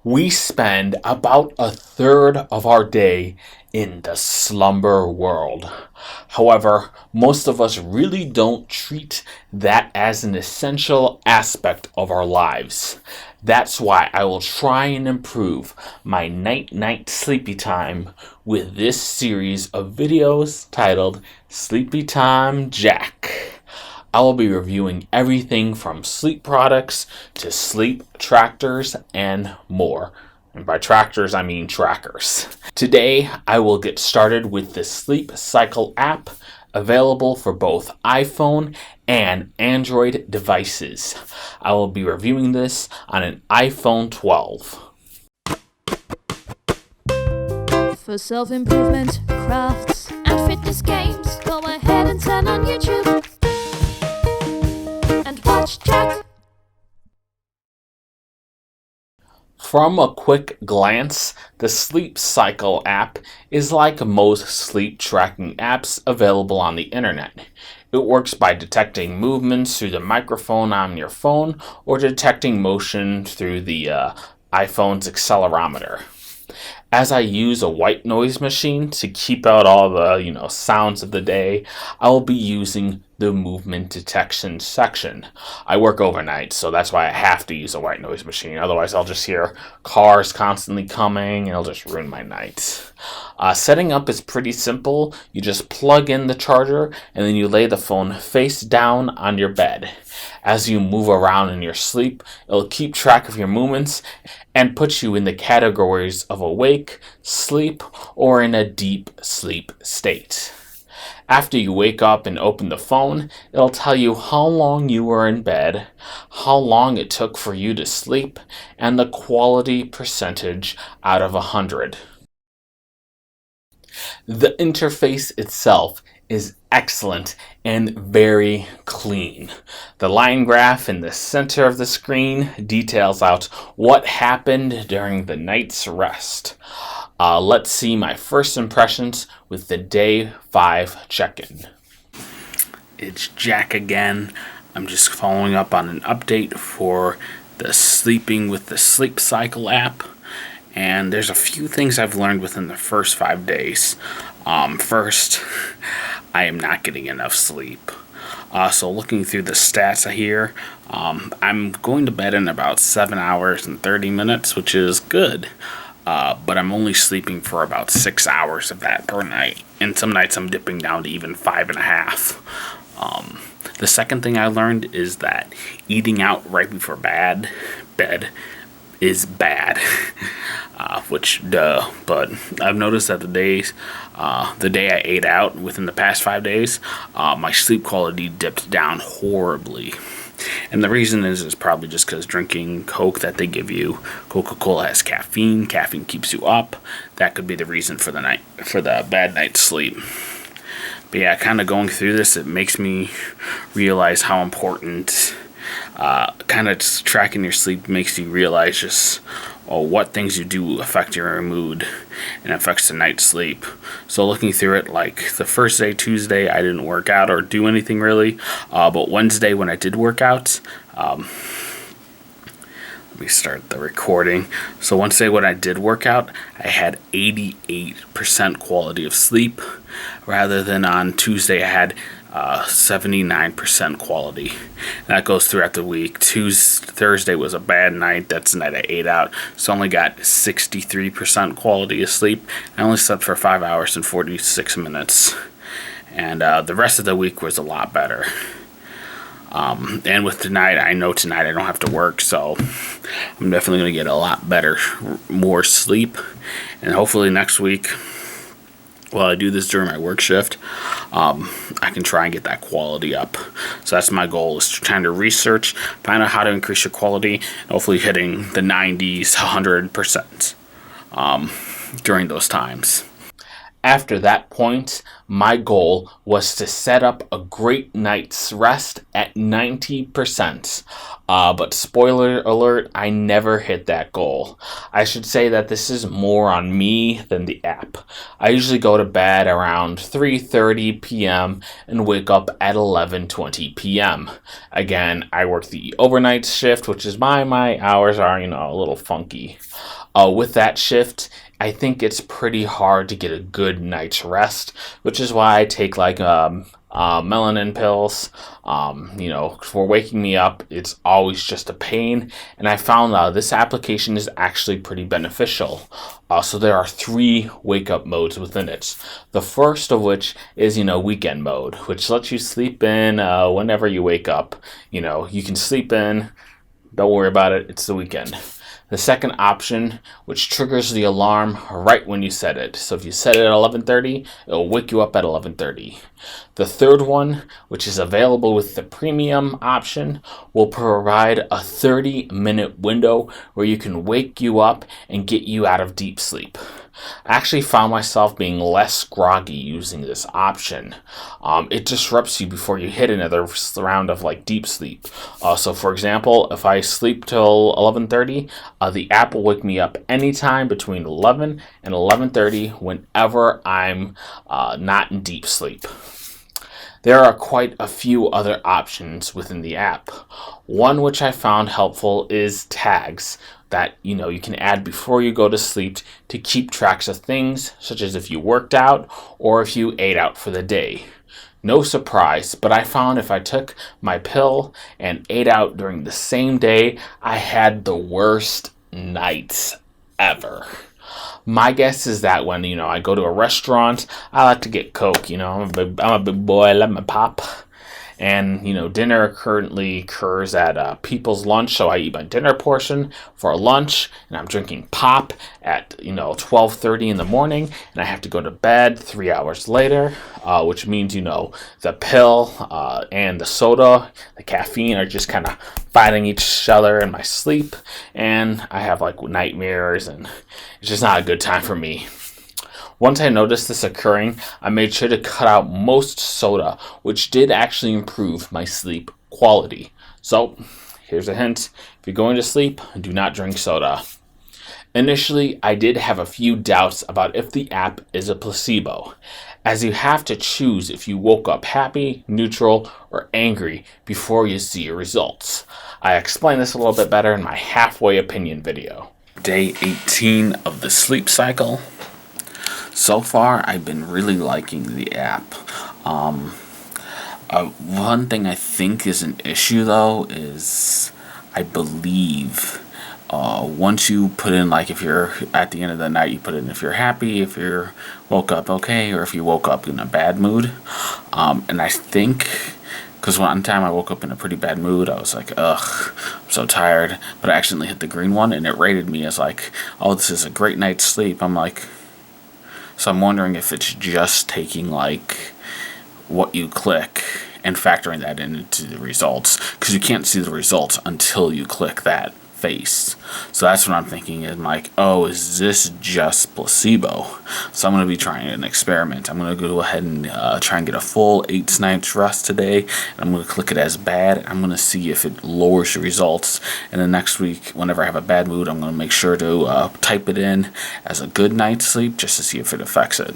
We spend about a third of our day in the slumber world. However, most of us really don't treat that as an essential aspect of our lives. That's why I will try and improve my night sleepy time with this series of videos titled Sleepy Time Jack. I will be reviewing everything from sleep products to sleep tractors and more. And by tractors, I mean trackers. Today, I will get started with the Sleep Cycle app, available for both iPhone and Android devices. I will be reviewing this on an iPhone 12. For self-improvement, crafts, and fitness games, go ahead and turn on YouTube and watch Jack. From a quick glance, the Sleep Cycle app is like most sleep tracking apps available on the internet. It works by detecting movements through the microphone on your phone or detecting motion through the iPhone's accelerometer. As I use a white noise machine to keep out all the, sounds of the day, I will be using the movement detection section. I work overnight, so that's why I have to use a white noise machine. Otherwise, I'll just hear cars constantly coming, and it'll just ruin my night. Setting up is pretty simple. You just plug in the charger, and then you lay the phone face down on your bed. As you move around in your sleep, it'll keep track of your movements and put you in the categories of awake, sleep, or in a deep sleep state. After you wake up and open the phone, it'll tell you how long you were in bed, how long it took for you to sleep, and the quality percentage out of 100. The interface itself is excellent and very clean. The line graph in the center of the screen details out what happened during the night's rest. Let's see my first impressions with the day 5 check-in. It's Jack again. I'm just following up on an update for the Sleeping with the Sleep Cycle app. And there's a few things I've learned within the first 5 days. First, I am not getting enough sleep. So looking through the stats here, I'm going to bed in about 7 hours and 30 minutes, which is good. But I'm only sleeping for about 6 hours of that per night. And some nights I'm dipping down to even 5.5. The second thing I learned is that eating out right before bed is bad. But I've noticed that the day I ate out within the past 5 days, my sleep quality dipped down horribly. And the reason is probably just because drinking Coke that they give you, Coca-Cola has caffeine. Caffeine keeps you up. That could be the reason for the bad night's sleep. But yeah, kind of going through this, it makes me realize how important kind of tracking your sleep makes you realize just what things you do affect your mood and affects the night's sleep. So looking through it, like the first day, Tuesday, I didn't work out or do anything really. But Wednesday when I did work out, let me start the recording. So Wednesday when I did work out, I had 88% quality of sleep, rather than on Tuesday I had 79% quality. And that goes throughout the week. Thursday was a bad night. That's the night I ate out. So I only got 63% quality of sleep. I only slept for 5 hours and 46 minutes. And the rest of the week was a lot better. And with tonight, I know tonight I don't have to work, so I'm definitely going to get a lot better, more sleep. And hopefully next week, while I do this during my work shift, I can try and get that quality up. So that's my goal, is trying to research, find out how to increase your quality, and hopefully hitting the 90s, 100% during those times. After that point, my goal was to set up a great night's rest at 90%. But spoiler alert, I never hit that goal. I should say that this is more on me than the app. I usually go to bed around 3:30 p.m. and wake up at 11:20 p.m. Again, I work the overnight shift, which is my hours are, a little funky. With that shift, I think it's pretty hard to get a good night's rest, which is why I take melanin pills. For waking me up, it's always just a pain, and I found this application is actually pretty beneficial. So there are 3 wake-up modes within it. The first of which is, weekend mode, which lets you sleep in whenever you wake up. You can sleep in, don't worry about it, it's the weekend. The second option, which triggers the alarm right when you set it. So if you set it at 11:30, it will wake you up at 11:30. The third one, which is available with the premium option, will provide a 30-minute window where you can wake you up and get you out of deep sleep. I actually found myself being less groggy using this option. It disrupts you before you hit another round of deep sleep. So for example, if I sleep till 11:30, the app will wake me up anytime between 11 and 11:30 whenever I'm not in deep sleep. There are quite a few other options within the app. One which I found helpful is tags that you can add before you go to sleep to keep tracks of things, such as if you worked out or if you ate out for the day. No surprise, but I found if I took my pill and ate out during the same day, I had the worst nights ever. My guess is that when, I go to a restaurant, I like to get Coke, I'm a big boy, I love my pop. And, dinner currently occurs at people's lunch, so I eat my dinner portion for lunch, and I'm drinking pop at, 12:30 in the morning, and I have to go to bed 3 hours later, which means, the pill and the soda, the caffeine are just kind of fighting each other in my sleep, and I have, nightmares, and it's just not a good time for me. Once I noticed this occurring, I made sure to cut out most soda, which did actually improve my sleep quality. So, here's a hint. If you're going to sleep, do not drink soda. Initially, I did have a few doubts about if the app is a placebo, as you have to choose if you woke up happy, neutral, or angry before you see your results. I explain this a little bit better in my halfway opinion video. Day 18 of the sleep cycle. So far, I've been really liking the app. One thing I think is an issue, though, is I believe once you put in, if you're at the end of the night, you put in if you're happy, if you woke up okay, or if you woke up in a bad mood. And I think, because one time I woke up in a pretty bad mood, I was like, ugh, I'm so tired. But I accidentally hit the green one, and it rated me as oh, this is a great night's sleep. So I'm wondering if it's just taking what you click and factoring that into the results, because you can't see the results until you click that face. So that's what I'm thinking is oh, is this just placebo? So I'm going to be trying an experiment. I'm going to go ahead and try and get a full 8 nights rest today, and I'm going to click it as bad. I'm going to see if it lowers the results, and then next week, whenever I have a bad mood, I'm going to make sure to type it in as a good night's sleep just to see if it affects it.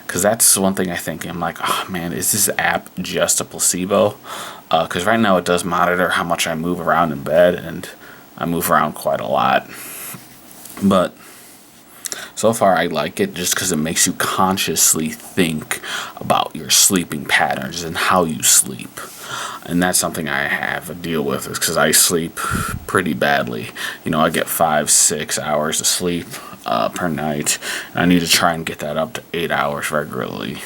Because that's one thing I think. I'm oh man, is this app just a placebo? Because right now it does monitor how much I move around in bed, and I move around quite a lot. But so far I like it just because it makes you consciously think about your sleeping patterns and how you sleep. And that's something I have to deal with, is because I sleep pretty badly. I get 5-6 hours of sleep per night, and I need to try and get that up to 8 hours regularly.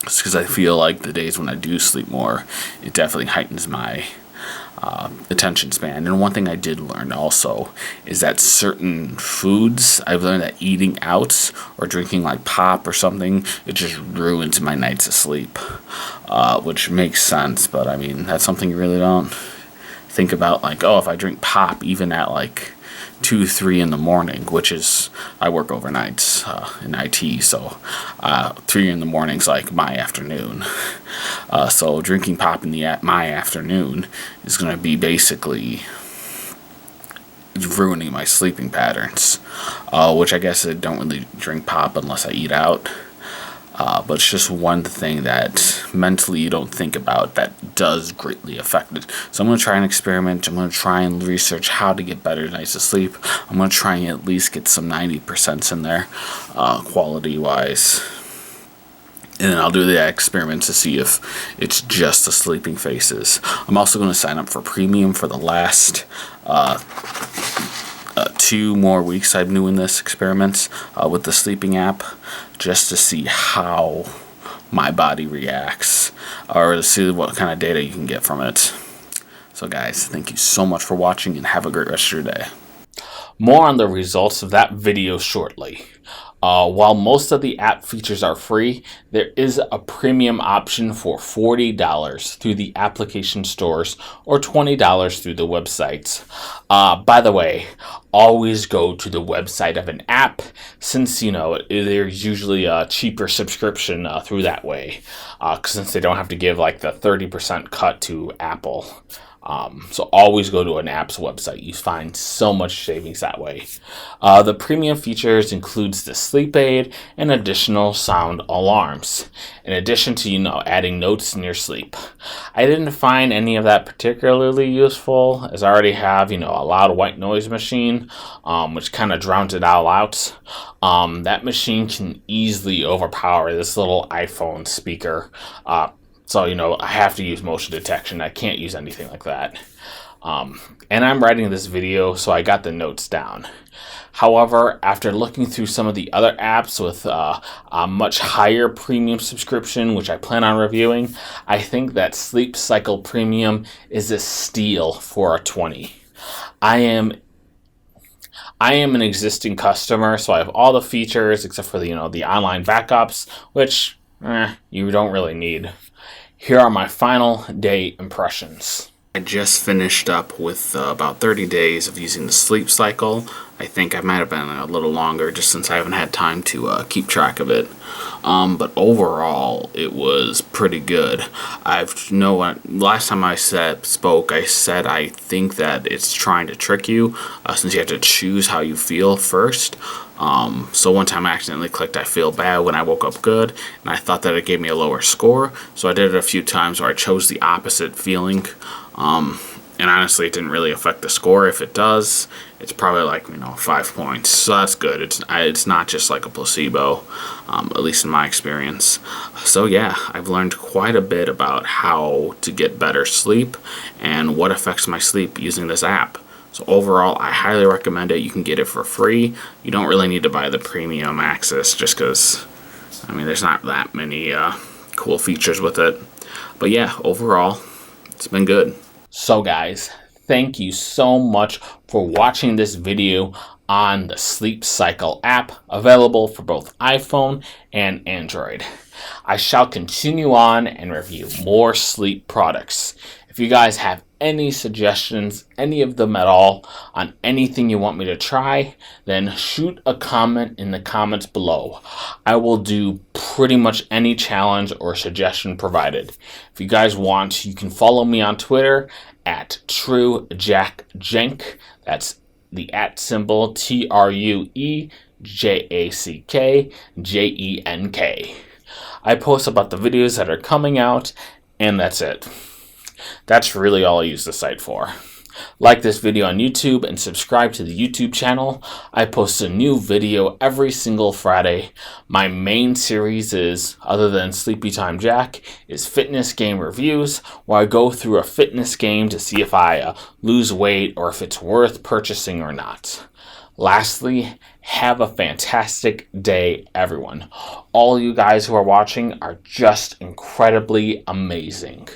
It's because I feel the days when I do sleep more, it definitely heightens my attention span. And one thing I did learn also is that certain foods, I've learned that eating out or drinking pop or something, it just ruins my nights of sleep, which makes sense. But I mean, that's something you really don't think about like, oh, if I drink pop even at like 2, 3 in the morning, which is, I work overnights in IT, so 3 in the morning's like my afternoon. So drinking pop in my afternoon is going to be basically ruining my sleeping patterns, which I guess I don't really drink pop unless I eat out. But it's just one thing that mentally you don't think about that does greatly affect it. So I'm going to try and experiment. I'm going to try and research how to get better nights of sleep. I'm going to try and at least get some 90% in there, quality-wise. And then I'll do the experiments to see if it's just the sleeping phases. I'm also going to sign up for premium for the last 2 more weeks I'm doing this experiments with the sleeping app, just to see how my body reacts, or to see what kind of data you can get from it. So guys, thank you so much for watching, and have a great rest of your day. More on the results of that video shortly. While most of the app features are free, there is a premium option for $40 through the application stores or $20 through the websites. By the way, always go to the website of an app, since there's usually a cheaper subscription through that way, since they don't have to give like the 30% cut to Apple. So always go to an app's website. You find so much savings that way. The premium features includes the sleep aid and additional sound alarms, in addition to adding notes in your sleep. I didn't find any of that particularly useful, as I already have a loud white noise machine, which kind of drowns it all out. That machine can easily overpower this little iPhone speaker. So, I have to use motion detection. I can't use anything like that. And I'm writing this video, so I got the notes down. However, after looking through some of the other apps with a much higher premium subscription, which I plan on reviewing, I think that Sleep Cycle Premium is a steal for a $20. I am an existing customer, so I have all the features except for the online backups, which you don't really need. Here are my final day impressions. I just finished up with about 30 days of using the sleep cycle. I think I might have been a little longer, just since I haven't had time to keep track of it. But overall, it was pretty good. Last time I spoke, I said I think that it's trying to trick you, since you have to choose how you feel first. So one time I accidentally clicked I feel bad when I woke up good, and I thought that it gave me a lower score. So I did it a few times where I chose the opposite feeling. And honestly, it didn't really affect the score. If it does, it's probably like 5 points. So that's good. It's not just like a placebo, at least in my experience. So yeah, I've learned quite a bit about how to get better sleep and what affects my sleep using this app. So overall, I highly recommend it. You can get it for free. You don't really need to buy the premium access, just because there's not that many cool features with it. But yeah, overall, it's been good. So guys, thank you so much for watching this video on the Sleep Cycle app, available for both iPhone and Android. I shall continue on and review more sleep products. If you guys have any suggestions, any of them at all, on anything you want me to try, then shoot a comment in the comments below. I will do pretty much any challenge or suggestion provided. If you guys want, you can follow me on Twitter at TrueJackJenk. That's the @ symbol TrueJackJenk. I post about the videos that are coming out, and that's it. That's really all I use the site for. Like this video on YouTube and subscribe to the YouTube channel. I post a new video every single Friday. My main series is, other than Sleepy Time Jack, is fitness game reviews, where I go through a fitness game to see if I lose weight or if it's worth purchasing or not. Lastly, have a fantastic day, everyone. All you guys who are watching are just incredibly amazing.